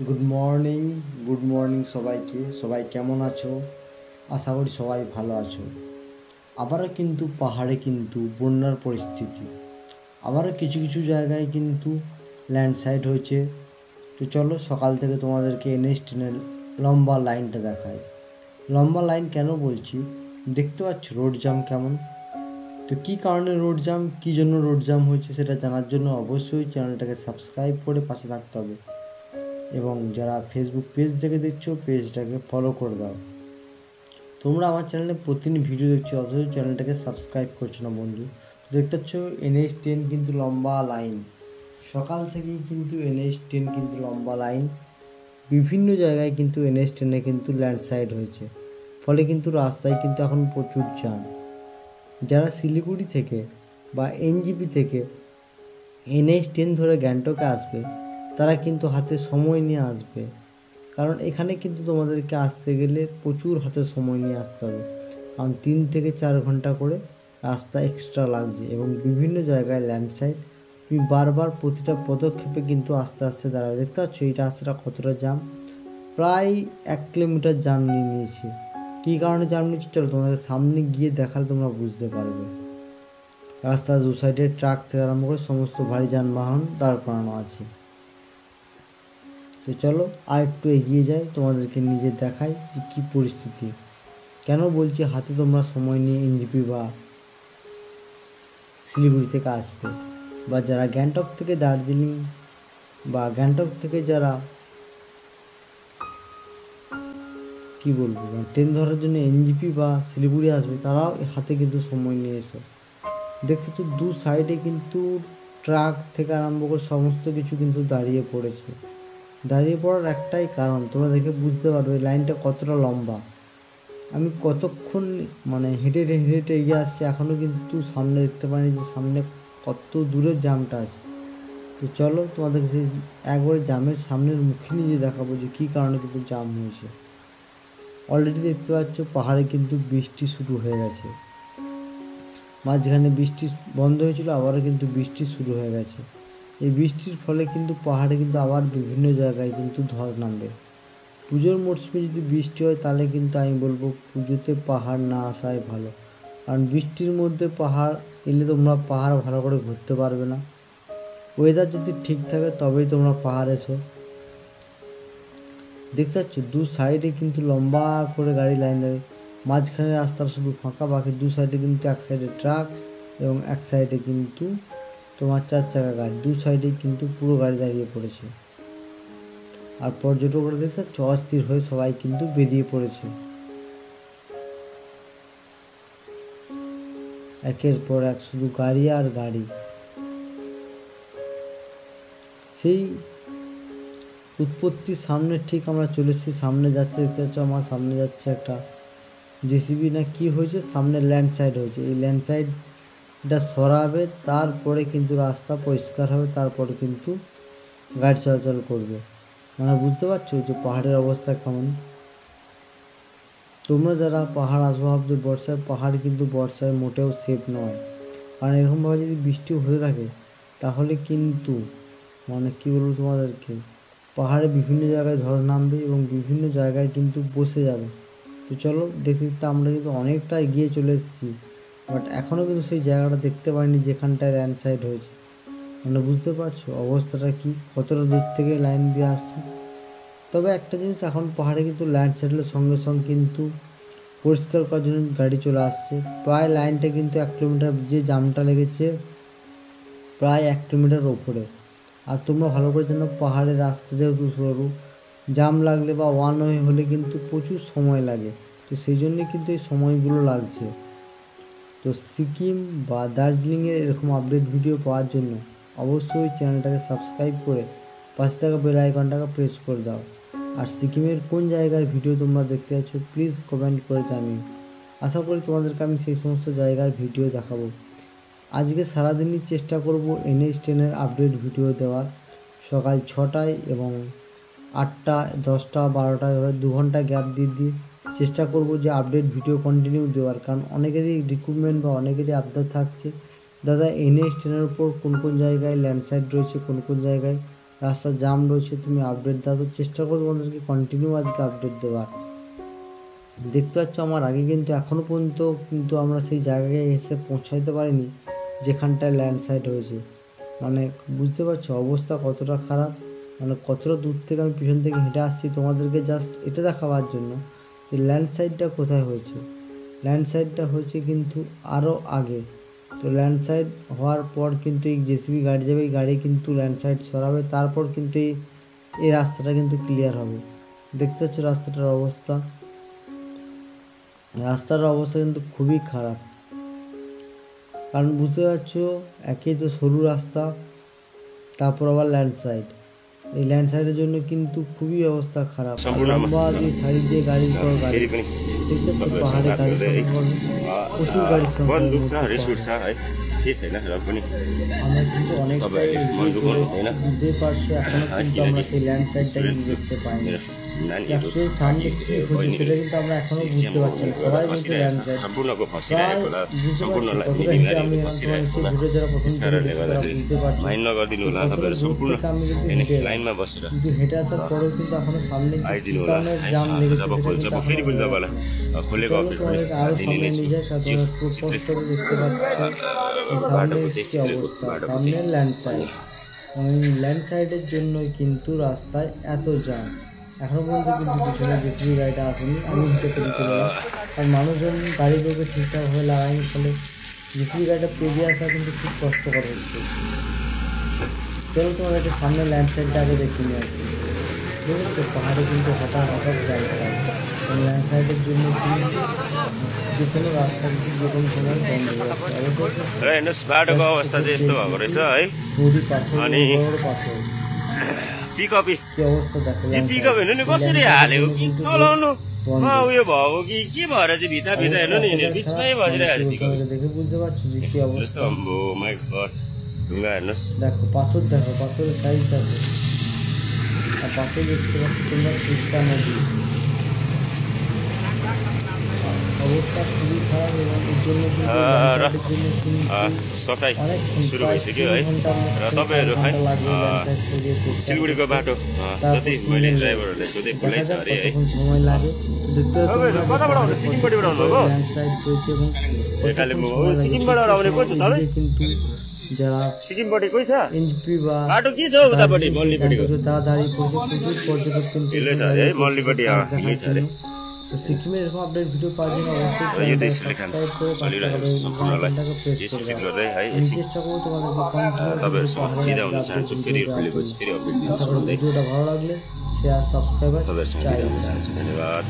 Good morning সবাইকে। সবাই কেমন আছো? আশা করি সবাই ভালো আছো। আবারও কিন্তু পাহাড়ে কিন্তু বন্যার পরিস্থিতি, আবারও কিছু কিছু জায়গায় কিন্তু ল্যান্ডস্লাইড হয়েছে। তো চলো সকাল থেকে তোমাদেরকে NH10-এর লম্বা লাইনটা দেখাই। লম্বা লাইন কেন বলছি, দেখতে পাচ্ছ রোড জ্যাম কেমন। তো কী কারণে রোড জ্যাম, কী জন্য রোড জ্যাম হয়েছে সেটা জানার জন্য অবশ্যই চ্যানেলটাকে সাবস্ক্রাইব করে পাশে থাকতে হবে, এবং যারা ফেসবুক পেজ থেকে দেখছো পেজটাকে ফলো করে দাও। তোমরা আমার চ্যানেলে প্রতিদিন ভিডিও দেখছো অথচ চ্যানেলটাকে সাবস্ক্রাইব করছো না বন্ধু। দেখতে পাচ্ছ NH10 কিন্তু লম্বা লাইন, সকাল থেকেই কিন্তু NH10 কিন্তু লম্বা লাইন। বিভিন্ন জায়গায় কিন্তু NH10-এ কিন্তু ল্যান্ডস্লাইড হয়েছে, ফলে কিন্তু রাস্তায় কিন্তু এখন প্রচুর জ্যাম। যারা শিলিগুড়ি থেকে বা NJP থেকে NH10 ধরে গ্যাংটকে আসবে তারা কিন্তু হাতে সময় নিয়ে আসবে, কারণ এখানে কিন্তু তোমাদেরকে আসতে গেলে প্রচুর হাতে সময় নিয়ে আসতে হবে, কারণ 3 থেকে 4 ঘন্টা করে রাস্তা এক্সট্রা লাগছে এবং বিভিন্ন জায়গায় ল্যান্ডস্লাইড। তুমি বারবার প্রতিটা পদক্ষেপে কিন্তু আস্তে আস্তে দাঁড়াবে। দেখতে পাচ্ছ এই রাস্তাটা কতটা জাম, প্রায় 1 কিলোমিটার জাম নিয়ে নিয়েছে। কী কারণে জাম নিয়েছে চলো তোমাদের সামনে গিয়ে দেখালে তোমরা বুঝতে পারবে। রাস্তার দু সাইডে ট্রাক থেকে আরম্ভ করে সমস্ত ভারী যানবাহন দাঁড় করানো আছে। তো চলো আর একটু এগিয়ে যাই, তোমাদেরকে নিজে দেখাই যে কী পরিস্থিতি। কেন বলছি হাতে তোমরা সময় নিয়ে NJP বা শিলিগুড়ি থেকে আসবে, বা যারা গ্যাংটক থেকে দার্জিলিং বা গ্যাংটক থেকে যারা কী বলবো ট্রেন ধরার জন্য NJP বা শিলিগুড়ি আসবে, তারাও হাতে কিন্তু সময় নিয়ে এসো। দেখতেছ দু সাইডে কিন্তু ট্রাক থেকে আরম্ভ করে সমস্ত কিছু কিন্তু দাঁড়িয়ে পড়েছে। দাঁড়িয়ে পড়ার একটাই কারণ, তোমরা দেখে বুঝতে পারবে লাইনটা কতটা লম্বা। আমি কতক্ষণ হেঁটে হেঁটে এগিয়ে আসছি, এখনও কিন্তু সামনে দেখতে পাইনি যে সামনে কত দূরের জামটা আছে। তো চলো তোমাদেরকে সেই একবারে জামের সামনের মুখে নিয়ে দেখাবো যে কী কারণে কিন্তু জাম হয়েছে। অলরেডি দেখতে পাচ্ছ পাহাড়ে কিন্তু বৃষ্টি শুরু হয়ে গেছে, মাঝখানে বৃষ্টি বন্ধ হয়েছিল, আবারও কিন্তু বৃষ্টি শুরু হয়ে গেছে। এই বৃষ্টির ফলে কিন্তু পাহাড়ে কিন্তু আবার বিভিন্ন জায়গায় কিন্তু ধস নামবে। পুজোর মরশুমে যদি বৃষ্টি হয় তাহলে কিন্তু আমি বলবো পুজোতে পাহাড় না আসাই ভালো, কারণ বৃষ্টির মধ্যে পাহাড় এলে তোমরা পাহাড় ভালো করে ঘুরতে পারবে না। ওয়েদার যদি ঠিক থাকে তবেই তোমরা পাহাড় এসো। দেখতে পাচ্ছ দু সাইডে কিন্তু লম্বা করে গাড়ি লাইন দেবে, মাঝখানে রাস্তা শুধু ফাঁকা, বাকি দু সাইডে কিন্তু এক সাইডে ট্রাক এবং এক সাইডে কিন্তু তোমার 4 চাকা গাড়ি, দু সাইডে কিন্তু পুরো গাড়ি দাঁড়িয়ে পড়েছে। আর পর্যটকরা দেখতে অস্থির হয়ে সবাই কিন্তু বেরিয়ে পড়েছে, একের পর এক শুধু গাড়ি আর গাড়ি। সেই উৎপত্তির সামনে ঠিক আমরা চলে এসেছি, সামনে যাচ্ছে দেখতে পাচ্ছ আমার সামনে যাচ্ছে একটা JCB না কি হয়েছে, সামনে ল্যান্ডস্লাইড হয়েছে। এই ল্যান্ডস্লাইডটা সরাবে, তারপরে কিন্তু রাস্তা পরিষ্কার হবে, তারপরে কিন্তু গাড়ি চলাচল করবে। বুঝতে পারছো যে পাহাড়ের অবস্থা কেমন। তোমরা যারা পাহাড় আসবো ভাবছো বর্ষায়, পাহাড় কিন্তু বর্ষায় মোটেও সেফ নয়, কারণ এরকমভাবে যদি বৃষ্টি হতে থাকে তাহলে কিন্তু কী বলবো তোমাদেরকে, পাহাড়ে বিভিন্ন জায়গায় ধস নামবে এবং বিভিন্ন জায়গায় কিন্তু বসে যাবে। তো চলো দেখতে দেখতে আমরা কিন্তু অনেকটা এগিয়ে চলে এসেছি, বাট এখনও কিন্তু সেই জায়গাটা দেখতে পাইনি যেখানটায় ল্যান্ডস্লাইড হয়েছে। বুঝতে পারছো অবস্থাটা কি, কতটা দূর থেকে লাইন দিয়ে আসছে। তবে একটা জিনিস, এখন পাহাড়ে কিন্তু ল্যান্ডস্লাইডের সঙ্গে সঙ্গে কিন্তু পরিষ্কার করার জন্য গাড়ি চলে আসছে। প্রায় লাইনটা কিন্তু 1 কিলোমিটার, যে জামটা লেগেছে প্রায় 1 কিলোমিটার ওপরে। আর তোমরা ভালো করে জানো পাহাড়ের রাস্তা যেহেতু সরু, জাম লাগলে বা ওয়ান ওয়ে হলে কিন্তু প্রচুর সময় লাগে, তো সেই জন্যে কিন্তু এই সময়গুলো লাগছে। তো সিকিম বা দার্জিলিংয়ের এরকম আপডেট ভিডিও পাওয়ার জন্য অবশ্যই চ্যানেলটাকে সাবস্ক্রাইব করে পাশে থাকা বেল আইকনটাকে প্রেস করে দাও। আর সিকিমের কোন জায়গার ভিডিও তোমরা দেখতে চাচ্ছ প্লিজ কমেন্ট করে জানিও। আশা করি তোমাদেরকে আমি সেই সমস্ত জায়গার ভিডিও দেখাবো। আজকে সারাদিনই চেষ্টা করব NH10-এর আপডেট ভিডিও দেওয়ার, সকাল 6টায় এবং 8টা, 10টা, 12টায়, 2 ঘন্টা গ্যাপ দিয়ে চেষ্টা করব যে আপডেট ভিডিও কন্টিনিউ দেওয়ার, কারণ অনেকেরই রিক্রুটমেন্ট বা অনেকেরই আবদার থাকছে দাদা NH10-এর উপর কোন কোন জায়গায় ল্যান্ডস্লাইড রয়েছে, কোন কোন জায়গায় রাস্তা জাম রয়েছে, তুমি আপডেট দাও। তো চেষ্টা করো তোমাদেরকে কন্টিনিউ আজকে আপডেট দেওয়ার। দেখতে পাচ্ছ আমার আগে কিন্তু এখনও পর্যন্ত কিন্তু আমরা সেই জায়গায় এসে পৌঁছাইতে পারিনি যেখানটায় ল্যান্ডস্লাইড হয়েছে। মানে বুঝতে পারছো অবস্থা কতটা খারাপ, মানে কতটা দূর থেকে আমি পিছন থেকে হেঁটে আসছি তোমাদেরকে জাস্ট এটা দেখাবার জন্য যে ল্যান্ডস্লাইডটা কোথায় হয়েছে। ল্যান্ডস্লাইডটা হয়েছে কিন্তু আরও আগে। তো ল্যান্ডস্লাইড হওয়ার পর কিন্তু এই জেসিবি গাড়ি যাবে, এই গাড়ি কিন্তু ল্যান্ডস্লাইড সরাবে, তারপর কিন্তু এই রাস্তাটা কিন্তু ক্লিয়ার হবে। দেখতে পাচ্ছ রাস্তাটার অবস্থা, রাস্তার অবস্থা কিন্তু খুবই খারাপ। কারণ বুঝতে পারছো একেই তো সরু রাস্তা, তারপর আবার ল্যান্ডস্লাইড। এই ল্যান্ডস্লাইডের জন্য কিন্তু খুবই অবস্থা খারাপ। লম্বা যে সাইড দিয়ে গাড়ির পর গাড়ি, দেখতে পাচ্ছ পাহাড়ে গাড়ি প্রচুর গাড়ির সংখ্যা। আমরা কিন্তু অনেকটাই বুঝতে পারছি এখনো কিন্তু আমরা সেই ল্যান্ডস্লাইডটা কিন্তু দেখতে পাইনি। অ্যাকচুয়ালি সামনে কি হচ্ছে সেটা কিন্তু আমরা এখনো বুঝতে পারছি না। সবাই কিন্তু ল্যান্ডস্লাইড প্রায় বুঝতে পারছি কতটা হিটে আমি ঘুরে যারা প্রথম বুঝতে পারছি। আমি কিন্তু হেঁটে আসার পরেও কিন্তু এখনো সামনে জাম লেগেছে, আরো সামনে নিয়ে যায় স্পষ্ট করে দেখতে পাচ্ছি সামনে কি অবস্থা। সামনে ল্যান্ডস্লাইড, ল্যান্ডস্লাইডের জন্যই কিন্তু রাস্তায় এত জ্যাম। এখনও পর্যন্ত কিন্তু পিছনে জেসিবি গাড়িটা আসেনি, আমি হিসেবে চলে গেলাম। আর মানুষজন গাড়িগুলোকে ঠিকঠাকভাবে লাগাইনি, ফলে জেসিবি গাড়িটা পেরিয়ে আসা কিন্তু খুব কষ্টকর হচ্ছে। চলো তোমাদেরকে সামনে ল্যান্ডস্লাইডটা আগে দেখে নিয়ে আসি। বুঝেছো পাহাড়ে কিন্তু হঠাৎ জ্যাম হয়, ল্যান্ডস্লাইডের জন্য কিন্তু যে কোনো রাস্তা কিন্তু যে কোনো সময় বন্ধ হয়ে যাচ্ছে। নদী পাথর বড় পাথর पिकअपी কি অবস্থা দেখো। पिकअप हेर्नु नि कसरी हालेको कि चलाउनु उयो भएको कि के भएर चाहिँ भित्ता भित्ता हेर्नु नि बिचमै बजिरहेको छ पिकअप। দেখে বুঝতে পারছি যে কি অবস্থা। जस्तो अम्बो माइ गड ढुङ्गा हेर्नुहोस्, দেখো পাথর, দেখো পাথরের সাইজ দেখো। আর পাশে দেখতে পাচ্ছ তোমরা তিস্তা নদী। অবস্থা খুবই খারাপ এবং এর জন্য सफाइ सुरु भइसक्यो है। र तपाईँहरू है सिलगढीको बाटो जति मैले ड्राइभरहरूले सोधेँ खुलै छ अरे है। तपाईँहरू कताबाट आउनु? सिक्किमपट्टिबाट आउनुभएको? ए कालिम्पोङ हो। सिक्किमबाट आउने को छ तपाईँ? যারা सिक्किमपट्टि कोही छ? एनपी বা बाटो के छ उतापट्टि मल्लीपट्टिको? তাড়াতাড়ি প্রচুর পর্যটক কিন্তু ढिलो छ अरे है मल्लीपट्टि यही छ अरे। सिक्किम एरकम अपडेट भिडियो पाওয়ার জন্য यो देश लेखन चलिरहेको छ सम्पूर्णलाई यो सूचित गर्दै है एकछिन तपाईँहरूसँग बिदा हुन चाहन्छु। फेरि खुलेपछि फेरि अपडेट दिन्छु भन्दै ভিডিওটা ভালো লাগলে শেয়ার সাবস্ক্রাইব तपाईँहरूसँग बिदा हुन चाहन्छु। धन्यवाद।